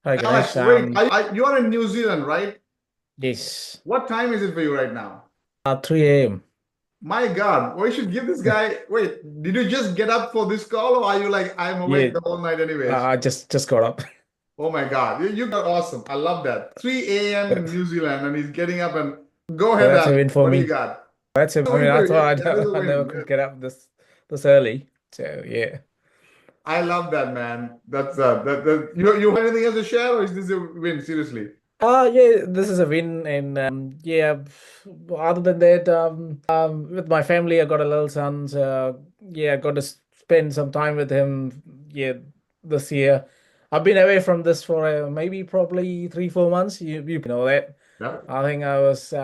Hi Alex, Ganesh. wait, you are in New Zealand, right? Yes. What time is it for you right now? 3 a.m. My God, we should give this guy. Wait, did you just get up for this call, or are you like, I'm awake Yeah, the whole night anyways? I just got up. Oh my God, you got awesome. I love that. 3 a.m. in New Zealand, and he's getting up and go ahead, That's a Alex. win for What do you me. got? I A mean, win I for you. thought That is a I never win. could get up this early. So yeah. I love that, man. That's that. You have anything else to share, or is this a win? Seriously. Yeah, this is a win, and yeah. Other than that, with my family, I got a little son. So yeah, I got to spend some time with him. Yeah, this year. I've been away from this for maybe probably 3 4 months. You know that. Yeah. I think I was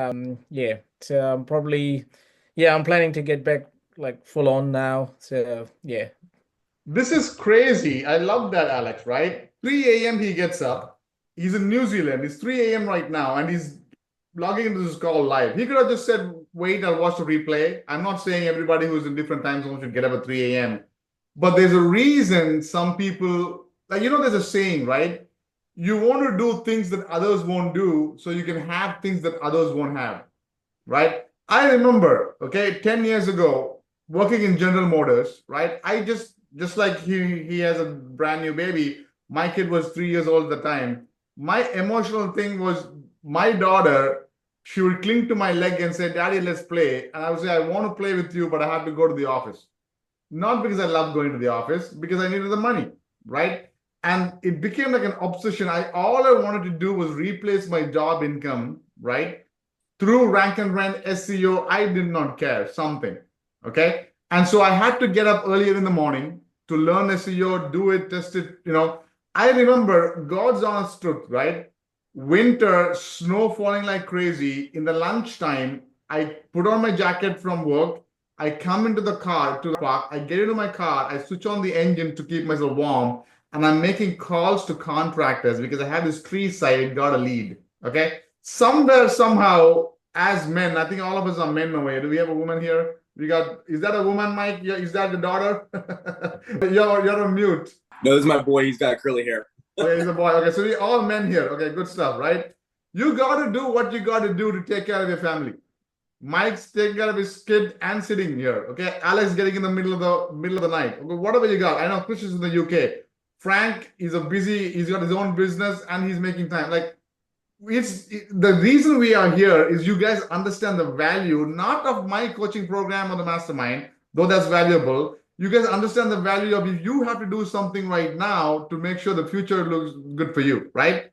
yeah. So I'm probably yeah. I'm planning to get back like full on now. So yeah. This is crazy. I love that, Alex, right? 3 a.m. he gets up. He's in New Zealand. It's 3 a.m. right now, and he's logging into this call live. He could have just said, wait, I'll watch the replay. I'm not saying everybody who's in different time zones should get up at 3 a.m. But there's a reason some people, like, there's a saying, right? You want to do things that others won't do so you can have things that others won't have, right? I remember, okay, 10 years ago, working in General Motors, right? I just like he has a brand new baby. My kid was 3 years old at the time. My emotional thing was my daughter, she would cling to my leg and say, Daddy, let's play. And I would say, I want to play with you, but I have to go to the office. Not because I love going to the office, because I needed the money, right? And it became like an obsession. All I wanted to do was replace my job income, right? Through rank and rent SEO, I did not care something. Okay. And so I had to get up earlier in the morning to learn SEO, do it, test it. I remember God's honest truth, right? Winter, snow falling like crazy. In the lunchtime, I put on my jacket from work. I come into the car to the park. I get into my car. I switch on the engine to keep myself warm. And I'm making calls to contractors because I have this tree site, got a lead. Okay. Somewhere, somehow, as men, I think all of us are men away. Do we have a woman here? Is that a woman, Mike? Yeah, is that the daughter? You're a mute. No, this is my boy. He's got curly hair. Okay, he's a boy. Okay, so we all men here. Okay, good stuff, right? You got to do what you got to do to take care of your family. Mike's taking care of his kid and sitting here. Okay, Alex getting in the middle of the night. Okay, whatever you got. I know Chris is in the UK. Frank is a busy. He's got his own business and he's making time. Like the reason we are here is you guys understand the value not of my coaching program or the mastermind, though that's valuable. You guys understand the value of if you have to do something right now to make sure the future looks good for you, right?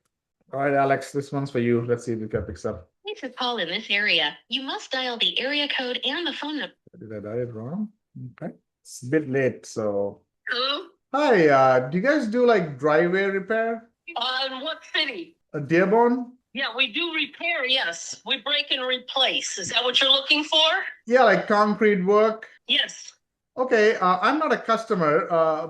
All right, Alex, this one's for you. Let's see if we can pick up. To call in this area, you must dial the area code and the phone number. Did I dial it wrong? Okay. It's a bit late, so. Hello? Hi, do you guys do like driveway repair? In what city? Dearborn? Yeah, we do repair, yes. We break and replace. Is that what you're looking for? Yeah, like concrete work. Yes. Okay, I'm not a customer,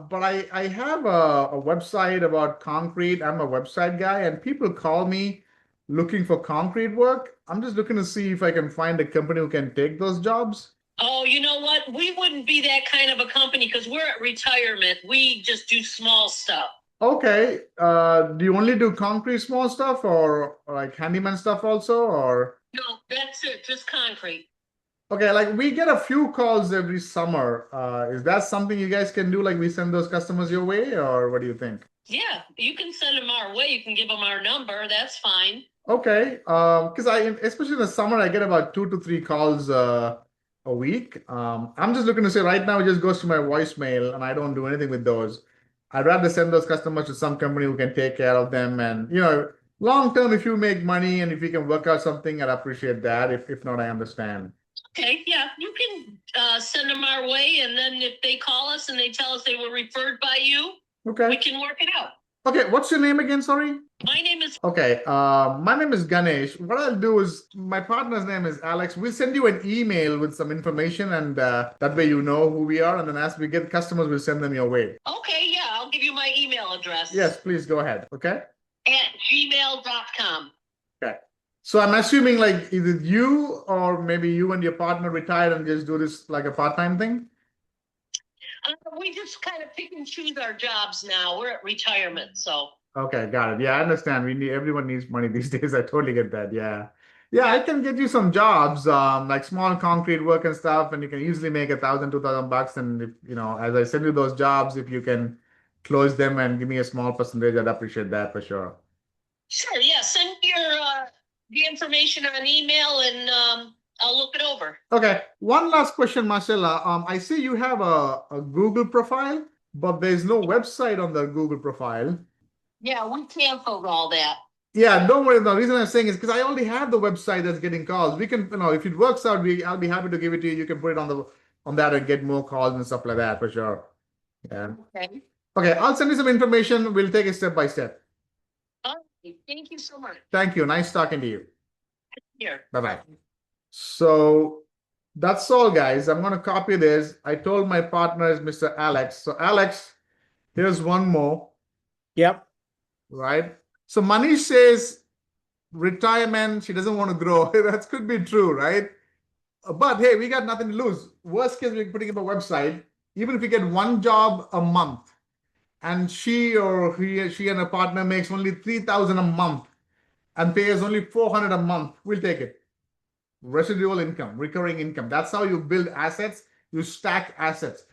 but I have a website about concrete. I'm a website guy, and people call me looking for concrete work. I'm just looking to see if I can find a company who can take those jobs. Oh, you know what? We wouldn't be that kind of a company because we're at retirement. We just do small stuff. Okay, do you only do concrete small stuff or like handyman stuff also, or? No, that's it, just concrete. Okay, like we get a few calls every summer. Is that something you guys can do? Like we send those customers your way, or what do you think? Yeah, you can send them our way. You can give them our number. That's fine. Okay, because especially in the summer, I get about 2 to 3 calls a week. I'm just looking to say right now, it just goes to my voicemail, and I don't do anything with those. I'd rather send those customers to some company who can take care of them, and long term, if you make money and if you can work out something, I'd appreciate that. If not, I understand. Okay, yeah, you can send them our way, and then if they call us and they tell us they were referred by you, we Okay. can work it out. Okay, what's your name again? Sorry. My name is Okay, my name is Ganesh. What I'll do is my partner's name is Alex. We'll send you an email with some information, and that way you know who we are. And then as we get customers, we'll send them your way. Okay, yeah, I'll give you my email address. Yes, please go ahead. Okay. At gmail.com. Okay. So I'm assuming like either you or maybe you and your partner retired and just do this like a part-time thing. We just kind of pick and choose our jobs now. We're at retirement, so. Okay, got it. Yeah, I understand. Everyone needs money these days. I totally get that. Yeah. Yeah, I can get you some jobs, like small concrete work and stuff, and you can easily make 1,000, 2,000 bucks. And if, as I send you those jobs, if you can close them and give me a small percentage, I'd appreciate that for sure. Sure, yeah. Send me your the information on email and I'll look it over. Okay, one last question, Marcella. I see you have a Google profile, but there's no website on the Google profile. Yeah, we canceled all that. Yeah, don't worry. The reason I'm saying is because I already have the website that's getting calls. We can, if it works out, I'll be happy to give it to you. You can put it on that and get more calls and stuff like that for sure. Yeah. Okay. Okay, I'll send you some information. We'll take it step by step. Okay, thank you so much. Thank you. Nice talking to you. Here. Bye-bye. So that's all, guys. I'm going to copy this. I told my partner is Mr. Alex. So Alex, here's one more, Yep. right? So Manish says retirement, she doesn't want to grow. That could be true, right? But hey, we got nothing to lose. Worst case, we're putting up a website. Even if we get one job a month, and she and her partner makes only 3,000 a month and pays only 400 a month, we'll take it. Residual income, recurring income. That's how you build assets. You stack assets.